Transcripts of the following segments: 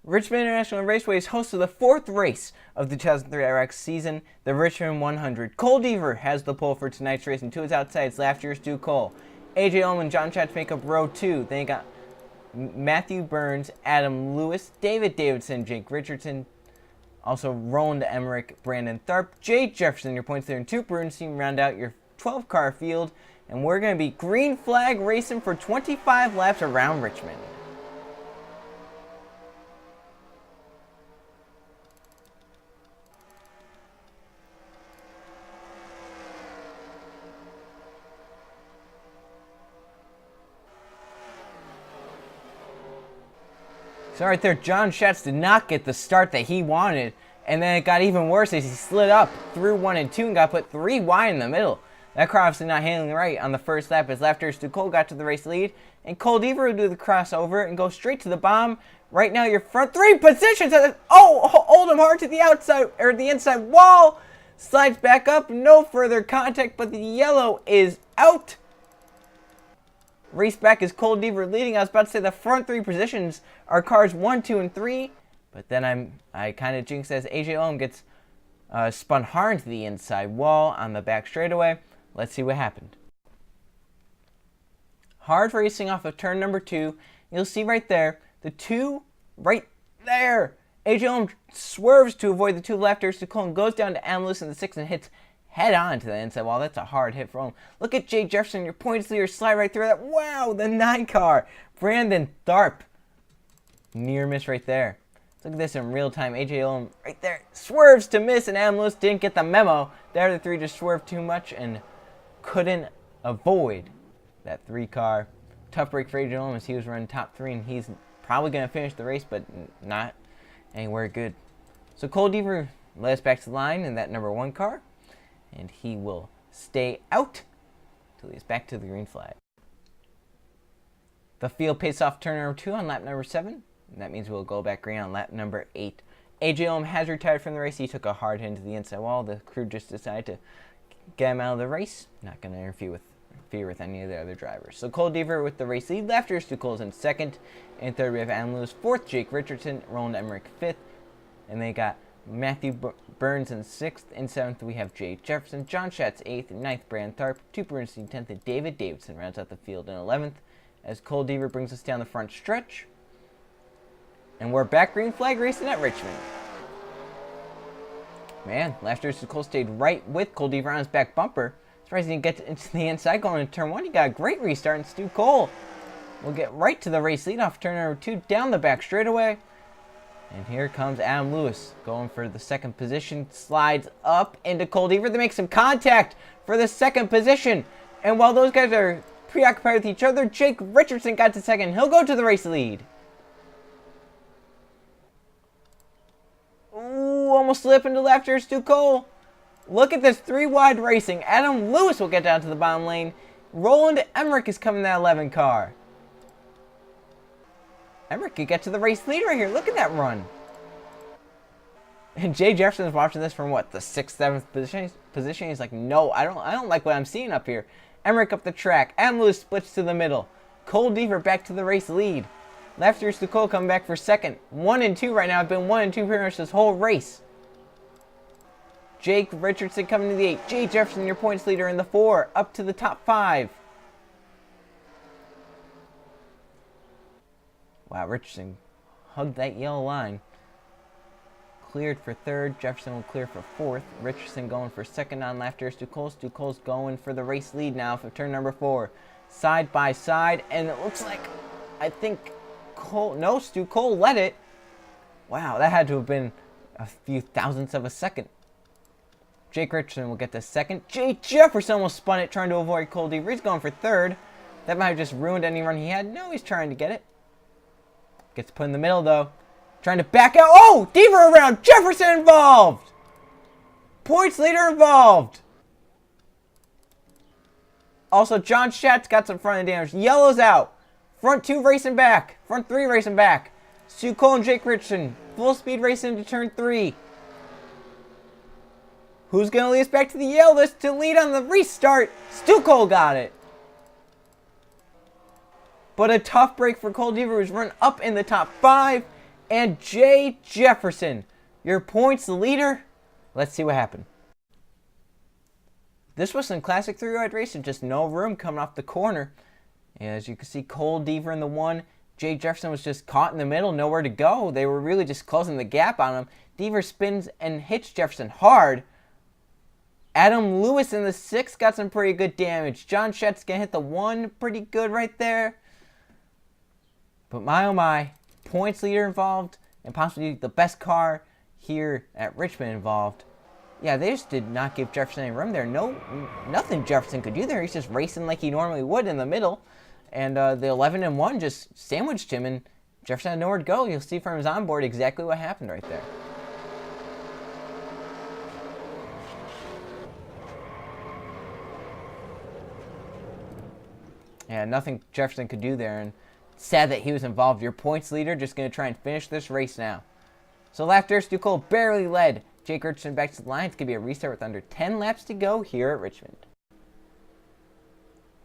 Richmond International Raceway is host of the fourth race of the 2003 IROC season, the Richmond 100. Cole Deaver has the pole for tonight's race, and to his outside is last year's Stu Cole. AJ Ullman and John Schatz make up row 2. Then you got Matthew Burns, Adam Lewis, David Davidson, Jake Richardson, also Roland Emmerich, Brandon Tharp, Jay Jefferson, your points there, and 2 Bruins team round out your 12-car field. And we're going to be green flag racing for 25 laps around Richmond. So right there, John Schatz did not get the start that he wanted, and then it got even worse as he slid up through 1 and 2 and got put 3 wide in the middle. That car obviously not handling right on the first lap as after Stu Cole got to the race lead, and Cole Deaver would do the crossover and go straight to the bomb. Right now, your front 3 positions. Hold him hard to the outside or the inside wall. Slides back up, no further contact, but the yellow is out. Race back is Cole Deaver leading. I was about to say the front 3 positions are cars 1, 2, and 3, but then I kind of jinxed as AJ Ullman gets spun hard to the inside wall on the back straightaway. Let's see what happened. Hard racing off of turn number 2. You'll see right there, the 2 right there. AJ Ullman swerves to avoid the 2 lefters. Stu Cole goes down to Adam Lewis in the 6 and hits head on to the inside wall. That's a hard hit for him. Look at Jay Jefferson, your points leader, slide right through that. Wow, the 9 car. Brandon Tharp. Near miss right there. Look at this in real time. AJ Ullman right there swerves to miss, and Adam Lewis didn't get the memo. The other 3 just swerved too much and couldn't avoid that 3 car. Tough break for AJ Ullman as he was running top 3, and he's probably going to finish the race, but not anywhere good. So Cole Deaver led us back to the line in that number 1 car, and he will stay out until he's back to the green flag. The field pays off turn number 2 on lap number 7. And that means we'll go back green on lap number 8. AJ Ullman has retired from the race. He took a hard hit into the inside wall. The crew just decided to get him out of the race. Not going to interfere with any of the other drivers. So Cole Deaver with the race lead. After Stu Cole's in 2nd. In 3rd, we have Adam Lewis. 4th, Jake Richardson. Roland Emmerich 5th. And they got Matthew Burns in 6th. In 7th, we have Jay Jefferson. John Schatz 8th. In 9th, Brandon Tharp. 2 Bruins in 10th. And David Davidson rounds out the field in 11th. As Cole Deaver brings us down the front stretch. And we're back green flag racing at Richmond. Man, last year Stu Cole stayed right with Cole Deaver on his back bumper. Surprised he didn't get into the inside going into turn 1. He got a great restart, and Stu Cole will get right to the race lead off turn number 2 down the back straightaway. And here comes Adam Lewis going for the 2nd position. Slides up into Cole Deaver. They make some contact for the 2nd position. And while those guys are preoccupied with each other, Jake Richardson got to 2nd. He'll go to the race lead. Almost slip into left here, Stu Cole. Look at this 3 wide racing. Adam Lewis will get down to the bottom lane. Roland Emmerich is coming in that 11 car. Emmerich could get to the race lead right here. Look at that run. And Jay Jefferson is watching this from what, the 6th, 7th position. He's like, no, I don't like what I'm seeing up here. Emmerich up the track. Adam Lewis splits to the middle. Cole Deaver back to the race lead. Left here, Stu Cole coming back for 2nd. 1 and 2 right now. I've been 1 and 2 pretty much this whole race. Jake Richardson coming to the 8. Jay Jefferson, your points leader in the 4. Up to the top 5. Wow, Richardson hugged that yellow line. Cleared for 3rd. Jefferson will clear for 4th. Richardson going for 2nd on left here. Stu Cole. Stu Cole's going for the race lead now for turn number 4. Side by side. And it looks like, I think Stu Cole led it. Wow, that had to have been a few thousandths of a second. Jake Richardson will get to 2nd. Jay Jefferson almost spun it trying to avoid Cole Deaver. He's going for 3rd. That might have just ruined any run he had. No, he's trying to get it. Gets put in the middle, though. Trying to back out. Oh, Deaver around. Jefferson involved. Points leader involved. Also, John Schatz got some front end damage. Yellow's out. Front 2 racing back. Front 3 racing back. Stu Cole and Jake Richardson. Full speed racing into turn 3. Who's going to lead us back to the yellow list to lead on the restart? Stu Cole got it. But a tough break for Cole Deaver, who's run up in the top 5. and Jay Jefferson, your points leader. Let's see what happened. This was some classic three-wide racing, just no room coming off the corner. And as you can see, Cole Deaver in the one. Jay Jefferson was just caught in the middle, nowhere to go. They were really just closing the gap on him. Deaver spins and hits Jefferson hard. Adam Lewis in the 6 got some pretty good damage. John Schatz gonna hit the 1 pretty good right there. But my oh my, points leader involved and possibly the best car here at Richmond involved. Yeah, they just did not give Jefferson any room there. Nothing Jefferson could do there. He's just racing like he normally would in the middle. And the 11 and 1 just sandwiched him, and Jefferson had nowhere to go. You'll see from his onboard exactly what happened right there. Yeah, nothing Jefferson could do there, and sad that he was involved. Your points leader just going to try and finish this race now. So lap there, Stu Cole barely led. Jake Richardson back to the line. It's going to be a restart with under 10 laps to go here at Richmond.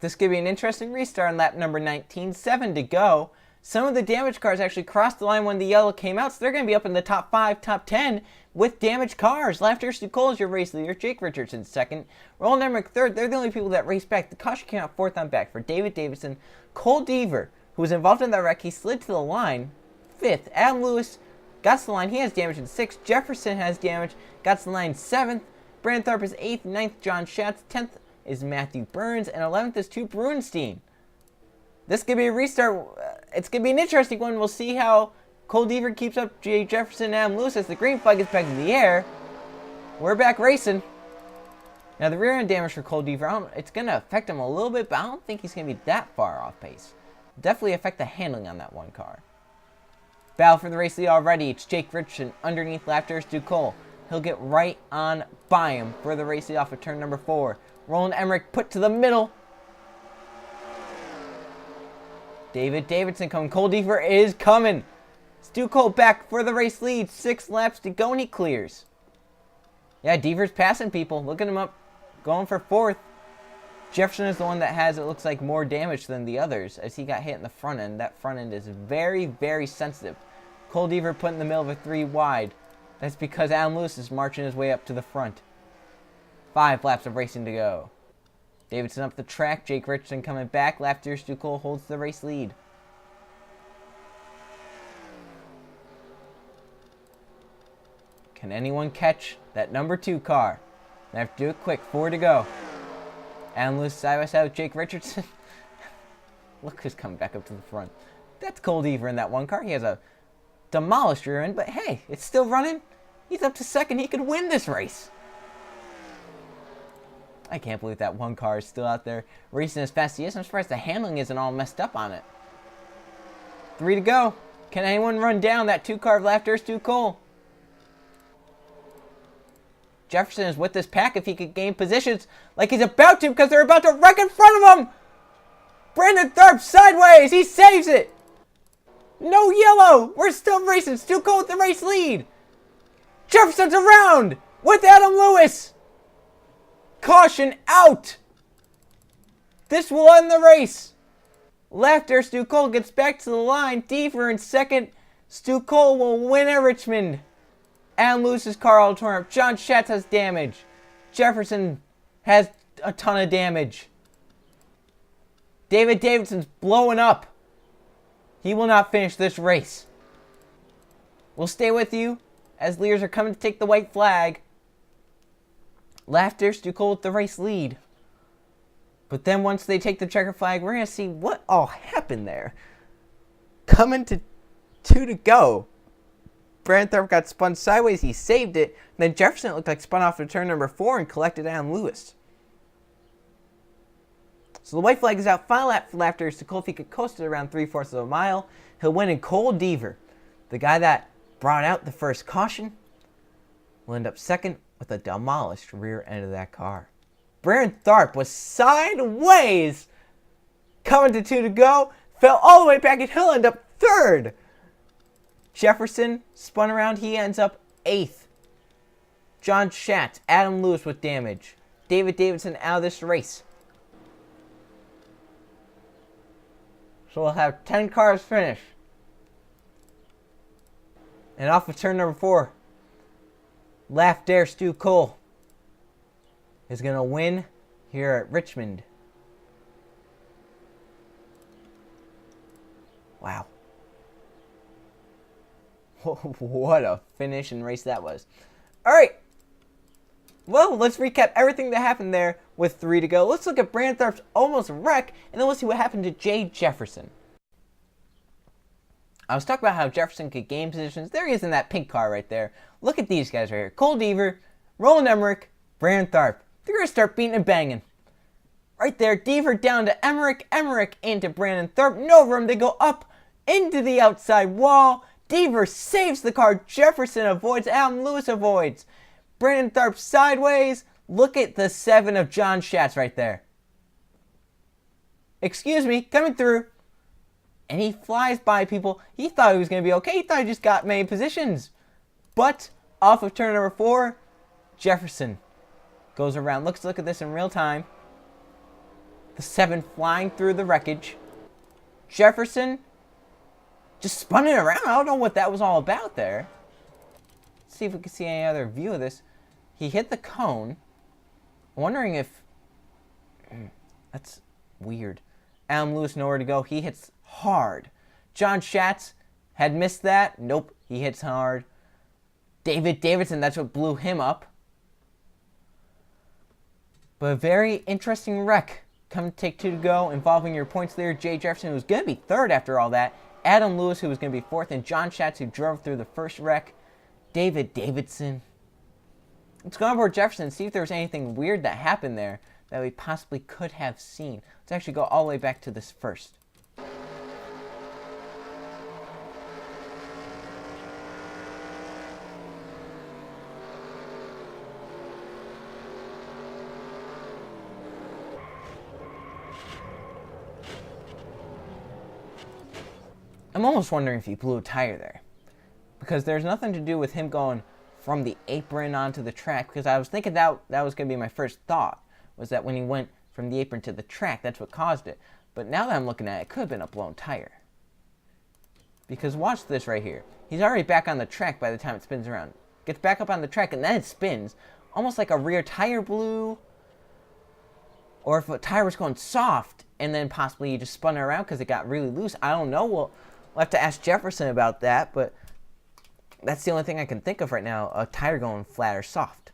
This could be an interesting restart on lap number 19, 7 to go. Some of the damaged cars actually crossed the line when the yellow came out, so they're going to be up in the top 5, top 10 with damaged cars. Lap there, Stu Cole is your race leader. Jake Richardson second. Roland Emmerich third. They're the only people that race back. The caution came out fourth on back for David Davidson. Cole Deaver, who was involved in that wreck, he slid to the line. Fifth, Adam Lewis got to the line. He has damage in 6th. Jefferson has damage. Got to the line 7th. Brandon Tharp is 8th. 9th, John Schatz. 10th is Matthew Burns. And 11th is Stu Brunstein. This could be a restart. It's going to be an interesting one. We'll see how Cole Deaver keeps up Jay Jefferson and Adam Lewis as the green flag is back in the air. We're back racing. Now, the rear end damage for Cole Deaver, it's going to affect him a little bit, but I don't think he's going to be that far off pace. Definitely affect the handling on that one car. Battle for the race lead already. It's Jake Richardson underneath lap there, Stu Cole. He'll get right on by him for the race lead off of turn number 4. Roland Emmerich put to the middle. David Davidson coming. Cole Deaver is coming. Stu Cole back for the race lead. 6 laps to go and he clears. Yeah, Deaver's passing people. Look at him up. Going for 4th. Jefferson is the one that has, it looks like, more damage than the others as he got hit in the front end. That front end is very, very sensitive. Cole Deaver put in the middle of a 3 wide. That's because Adam Lewis is marching his way up to the front. 5 laps of racing to go. Davidson up the track. Jake Richardson coming back. Lap 2, Stu Cole holds the race lead. Can anyone catch that number 2 car? They have to do it quick. 4 to go. Adam Lewis side by side with Jake Richardson. Look who's coming back up to the front. That's Cole Deaver in that one car. He has a demolished rear end, but hey, it's still running. He's up to second. He could win this race. I can't believe that one car is still out there racing as fast as he is. I'm surprised the handling isn't all messed up on it. 3 to go. Can anyone run down that 2 car of lap there, Stu Cole? Jefferson is with this pack if he could gain positions like he's about to because they're about to wreck in front of him. Brandon Tharp sideways. He saves it. No yellow. We're still racing. Stu Cole with the race lead. Jefferson's around with Adam Lewis. Caution out. This will end the race. Left there, Stu Cole gets back to the line. Deaver in second. Stu Cole will win at Richmond. Adam Lewis's car all torn up. John Schatz has damage. Jefferson has a ton of damage. David Davidson's blowing up. He will not finish this race. We'll stay with you as leaders are coming to take the white flag. Laughter, Stu Cole with the race lead. But then once they take the checker flag, we're going to see what all happened there. Coming to 2 to go. Brandon Tharp got spun sideways. He saved it. Then Jefferson looked like spun off to turn number 4 and collected Adam Lewis. So the white flag is out. Final lap for Laughter. Stu Cole, if he could coast it around 3/4 of a mile, he'll win. And Cole Deaver, the guy that brought out the first caution, will end up second with a demolished rear end of that car. Brandon Tharp was sideways coming to 2 to go. Fell all the way back and he'll end up third. Jefferson spun around. He ends up 8th. John Schatz, Adam Lewis with damage. David Davidson out of this race. So we'll have 10 cars finish. And off of turn number 4, Laugh Dare Stu Cole is going to win here at Richmond. Wow. What a finish and race that was. All right. Well, let's recap everything that happened there with 3 to go. Let's look at Brandon Tharp's almost wreck, and then we'll see what happened to Jay Jefferson. I was talking about how Jefferson could gain positions. There he is in that pink car right there. Look at these guys right here. Cole Deaver, Roland Emmerich, Brandon Tharp. They're going to start beating and banging. Right there, Deaver down to Emmerich, Emmerich into Brandon Tharp. No room. They go up into the outside wall. Deaver saves the car. Jefferson avoids. Adam Lewis avoids. Brandon Tharp sideways. Look at the 7 of John Schatz right there. Excuse me, coming through. And he flies by people. He thought he was going to be okay. He thought he just got many positions. But off of turn number 4, Jefferson goes around. Let's look at this in real time. The 7 flying through the wreckage. Jefferson just spun it around. I don't know what that was all about there. Let's see if we can see any other view of this. He hit the cone. I'm wondering if... That's weird. Adam Lewis nowhere to go. He hits hard. John Schatz had missed that. Nope, he hits hard. David Davidson, that's what blew him up. But a very interesting wreck. Come take 2 to go, involving your points leader, Jay Jefferson, who's going to be 3rd after all that. Adam Lewis, who was going to be 4th, and John Schatz, who drove through the first wreck. David Davidson. Let's go on board Jefferson and see if there was anything weird that happened there that we possibly could have seen. Let's actually go all the way back to this first. I'm almost wondering if he blew a tire there, because there's nothing to do with him going from the apron onto the track, because I was thinking that was going to be my first thought, was that when he went from the apron to the track, that's what caused it. But now that I'm looking at it, it could have been a blown tire. Because watch this right here. He's already back on the track by the time it spins around. Gets back up on the track, and then it spins, almost like a rear tire blew, or if a tire was going soft, and then possibly you just spun it around because it got really loose. I don't know. We'll have to ask Jefferson about that, but that's the only thing I can think of right now, a tire going flat or soft.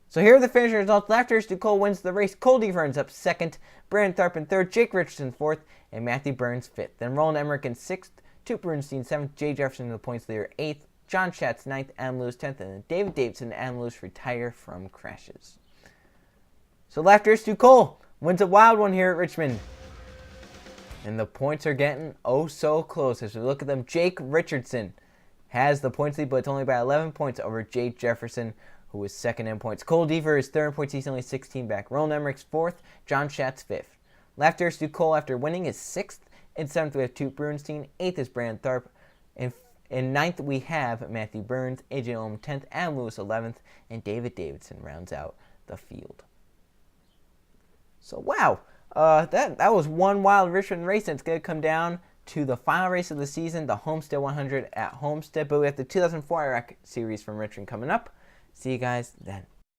So here are the finishing results. Laugh Dare Stu Cole wins the race. Cole Deaver ends up 2nd, Brandon Tharp in 3rd, Jake Richardson 4th, and Matthew Burns 5th. Then Roland Emmerich in 6th, Tuke Bernstein 7th, Jay Jefferson the points leader 8th, John Schatz 9th, Adam Lewis 10th, and then David Davidson and Adam Lewis retire from crashes. So Laugh Dare Stu Cole wins a wild one here at Richmond. And the points are getting oh so close. As we look at them, Jake Richardson has the points lead, but it's only by 11 points over Jay Jefferson, who is 2nd in points. Cole Deaver is 3rd in points. He's only 16 back. Roland Emmerich's 4th. John Schatz 5th. Laugh Dare Stu Cole, after winning, is 6th. In 7th, we have Tuke Bernstein. 8th is Brandon Tharp. In 9th, we have Matthew Burns. AJ Ohm 10th. Adam Lewis 11th. And David Davidson rounds out the field. So, wow. That was one wild Richmond race, and it's going to come down to the final race of the season, the Homestead 100 at Homestead. But we have the 2004 IROC series from Richmond coming up. See you guys then.